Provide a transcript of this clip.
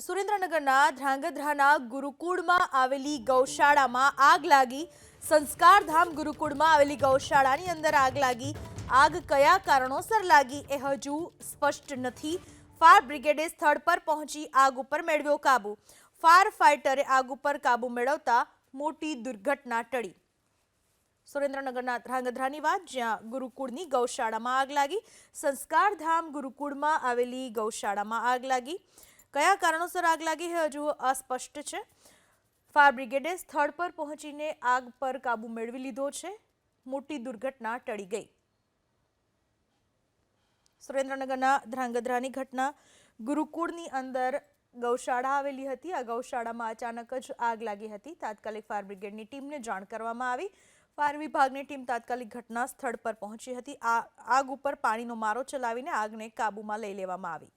સુરેન્દ્રનગરના ધ્રાંગધ્રાના ગુરુકુળમાં આવેલી ગૌશાળામાં આગ લાગી। સંસ્કારધામ ગુરુકુળમાં આવેલી ગૌશાળાની અંદર આગ લાગી। આગ કયા કારણોસર લાગી એ હજુ સ્પષ્ટ નથી। ફાયર બ્રિગેડે સ્થળ પર પહોંચી આગ ઉપર મેળવ્યો કાબુ। ફાયર ફાઇટરે આગ ઉપર કાબુ મેળવતા મોટી દુર્ઘટના ટળી। સુરેન્દ્રનગરના ધ્રાંગધ્રાની વાત, જ્યાં ગુરુકુળની ગૌશાળામાં આગ લાગી। સંસ્કારધામ ગુરુકુળમાં આવેલી ગૌશાળામાં આગ લાગી। કયા કારણોસર આગ લાગી એ હજુ અસ્પષ્ટ છે। ફાયર બ્રિગેડે સ્થળ પર પહોંચીને આગ પર કાબુ મેળવી લીધો છે। મોટી દુર્ઘટના ટળી ગઈ। સુરેન્દ્રનગરના ધ્રાંગધ્રાની ઘટના, ગુરુકુળની અંદર ગૌશાળા આવેલી હતી। આ ગૌશાળામાં અચાનક જ આગ લાગી હતી। તાત્કાલિક ફાયર બ્રિગેડની ટીમને જાણ કરવામાં આવી। ફાયર વિભાગની ટીમ તાત્કાલિક ઘટના સ્થળ પર પહોંચી હતી। આ આગ ઉપર પાણીનો મારો ચલાવીને આગને કાબૂમાં લઈ લેવામાં આવી।